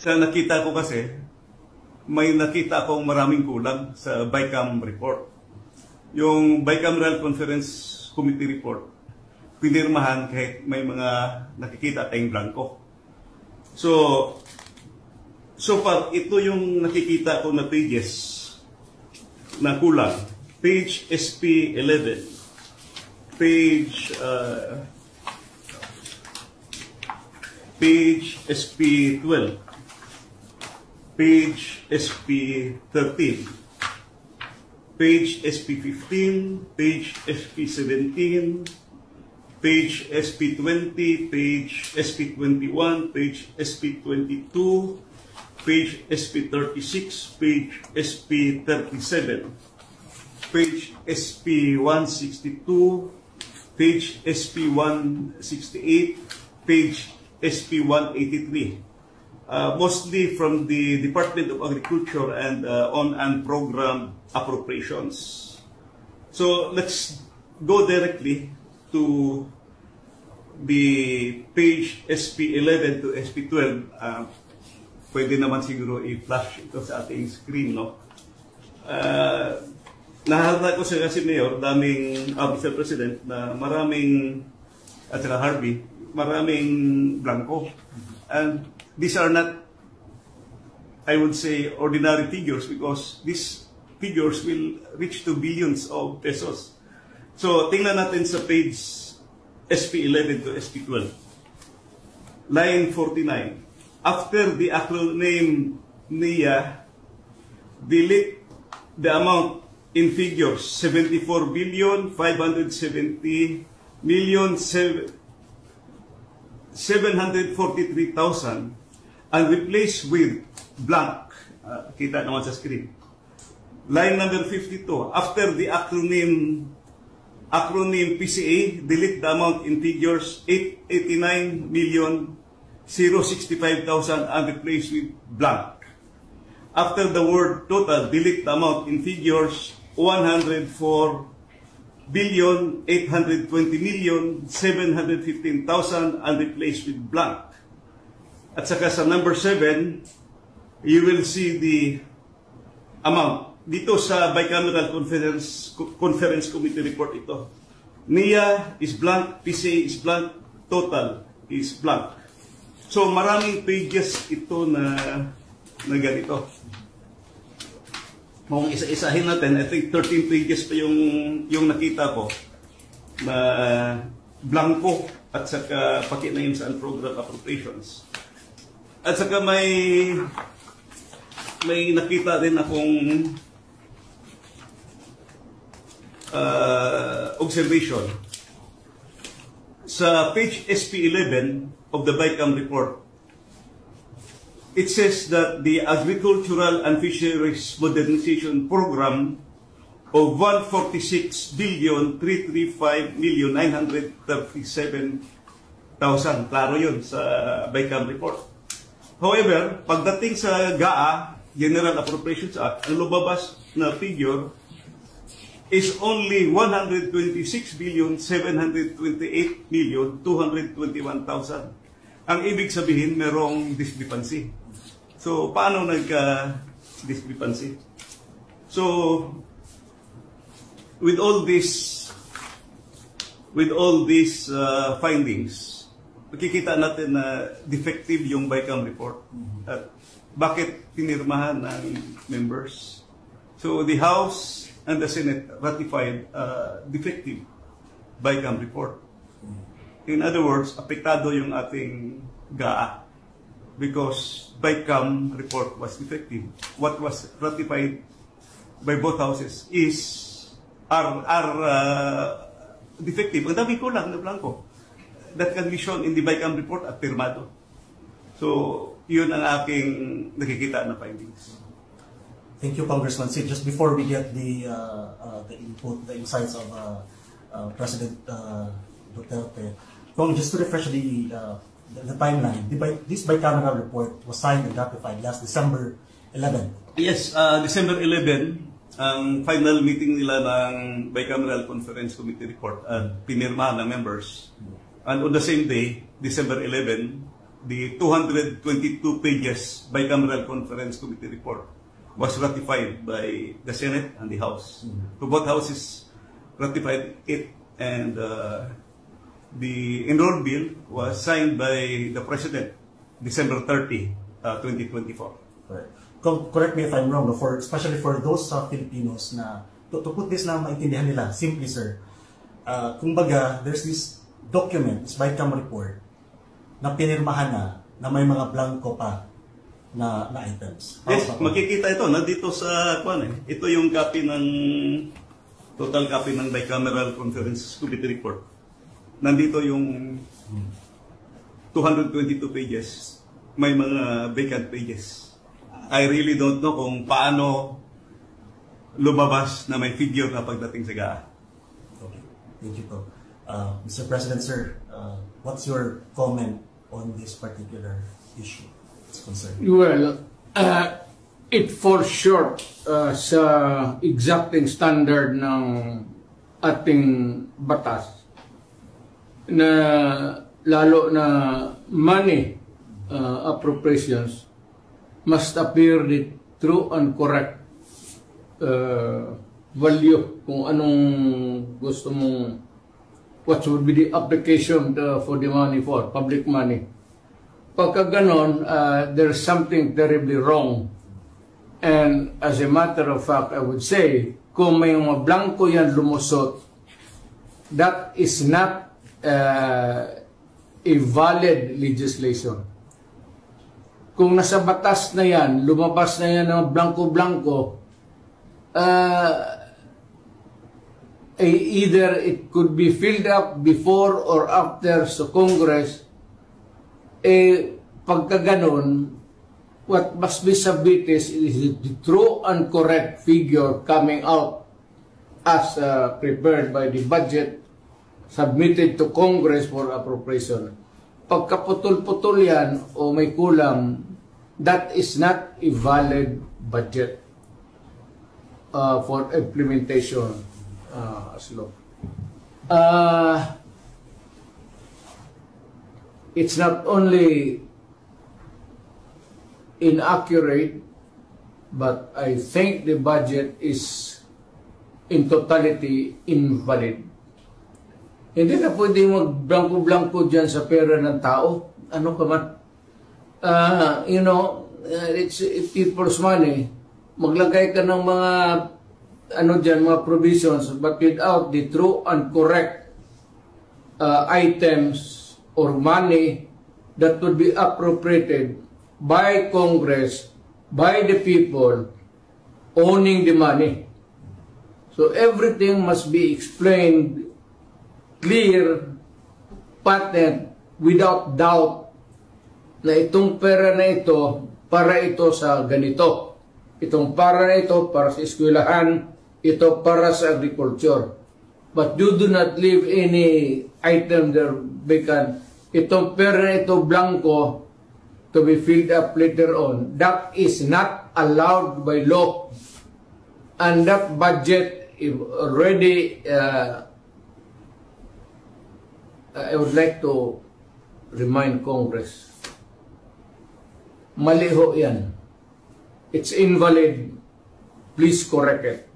Sa nakita ko kasi, may nakita akong maraming kulang sa BICAM report. Yung Bicameral Conference Committee report, pinirmahan kahit may mga nakikita tayong blanco. So far, ito yung nakikita ko na pages na kulang. Page SP11, page SP12, page SP13, page SP15, page SP17, page SP20, page SP21, page SP22, page SP36, page SP37, page SP162, page SP168, page SP183. Mostly from the Department of Agriculture and on and program appropriations. So let's go directly to the page SP11 to SP12. Pwede naman siguro i-flash ito sa ating screen, no? Naharap ko sa kasi Mayor, Mr. President, na maraming, at saka Harvey, maraming blanco. And these are not, I would say, ordinary figures because these figures will reach to billions of pesos. So, tingnan natin sa page SP11 to SP12. Line 49. After the acronym NIA, delete the amount in figures 74 billion 570 million 743,000 and replace with blank. Kita naman sa screen. Line number 52. After the acronym PCA, delete the amount in figures 889 million 065,000 and replace with blank. After the word total, delete the amount in figures 104 billion 820 million 715,000 and replace with blank. At saka sa number 7, you will see the amount. Dito sa Bicameral Conference Committee report ito. NIA is blank, PCA is blank, total is blank. So maraming pages ito na ganito. Kung isa-isahin natin, I think 13 pages pa yung nakita ko na blanco at saka pati na yun sa program appropriations. At saka may nakita din akong observation. Sa page SP11 of the BICAM report, it says that the Agricultural and Fisheries Modernization Program of 146 billion 335 million 937,000. Klaro yun sa BICAM report. However, pagdating sa GAA, General Appropriations Act, ang lumabas na figure is only 126 billion 728 million 221,000. Ang ibig sabihin, merong discrepancy. So, paano nagka-discrepancy? So, with all these findings, makikita natin na defective yung BICAM report. At bakit pinirmahan ng members? So, the House and the Senate ratified defective BICAM report. In other words, apektado yung ating GAA because BICAM report was defective. What was ratified by both houses are defective. Ang dami kulang na blanco. That can be shown in the BICAM report at pirmado. So, yun ang aking nakikita na findings. Thank you, Congressman Sid. Just before we get the input, the insights of President Duterte, just to refresh the timeline, this bicameral report was signed and ratified last December 11. Yes, December 11, ang final meeting nila ng Bicameral Conference Committee report at pinirmahan ng members. And on the same day, December 11, the 222 pages bicameral conference committee report was ratified by the Senate and the House. So both houses ratified it, and the enrolled bill was signed by the President December 30, 2024. Correct. Correct me if I'm wrong, no? Especially for those Filipinos na, to put this na maintindihan nila, simply sir, kumbaga, there's this document, this BICAM report, na pinirmahan na may mga blanco pa na items. Yes, makikita ito, nandito sa, ito yung copy ng, total copy ng bicameral conference committee report. Nandito yung 222 pages, may mga vacant pages. I really don't know kung paano lumabas na may figure na pagdating sa GAA. Okay. Thank you po. Mr. President, sir, what's your comment on this particular issue? It's concerned. Well, it falls short sa exacting standard ng ating batas na lalo na money appropriations must appear the true and correct value kung anong gusto mong, what would be the application for the money for, public money. Pagka ganon, there's something terribly wrong. And as a matter of fact, I would say, kung may mga blanco yan lumusot, that is not a valid legislation. Kung nasa batas na yan, lumabas na yan ng blanco-blanco, either it could be filled up before or after sa Congress, pagka ganon, what must be submitted is the true and correct figure coming out as prepared by the budget submitted to Congress for appropriation. Pagka putol-putol yan o may kulang, that is not a valid budget for implementation as law. It's not only inaccurate, but I think the budget is in totality invalid. Hindi na pwede mag-blanco-blanco dyan sa pera ng tao. Ano ka man? It's people's money. Maglagay ka ng mga mga provisions, but without the true and correct items or money that would be appropriated by Congress, by the people owning the money. So everything must be explained clear, patent, without doubt na itong pera na ito para ito sa ganito. Itong para na ito para sa eskwelahan, ito para sa agriculture. But you do not leave any item there vacant. Itong pera na ito blanco to be filled up later on. That is not allowed by law. And that budget is already I would like to remind Congress, mali ho yan. It's invalid. Please correct it.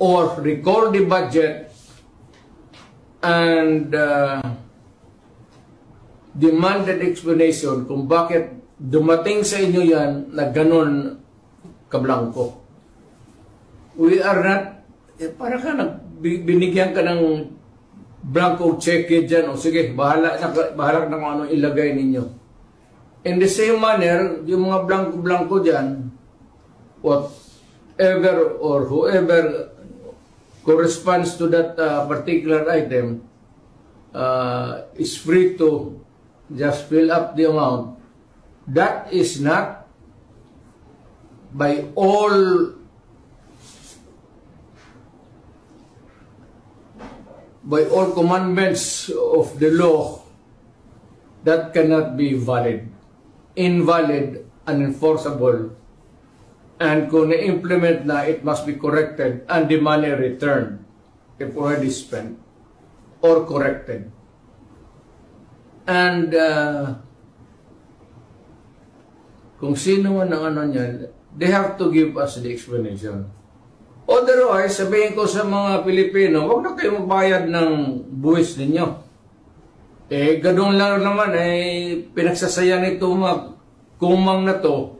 Or recall the budget and demand an explanation kung bakit dumating sa inyo yan na ganun kablangko. We are not, para ka binigyan ka ng blanco check dyan, o sige, bahala na kung anong ilagay ninyo. In the same manner, yung mga blanco-blanco dyan, whatever or whoever corresponds to that particular item is free to just fill up the amount. That is not by all commandments of the law, that cannot be valid, invalid, unenforceable. And kung na-implement na, it must be corrected and the money returned if already spent or corrected. And kung sino man ang ano niyan, they have to give us the explanation. Otherwise, sabihin ko sa mga Pilipino, huwag na kayo magbayad ng buwis ninyo. Ganun lang naman, pinagsasaya nito mga kumang na to,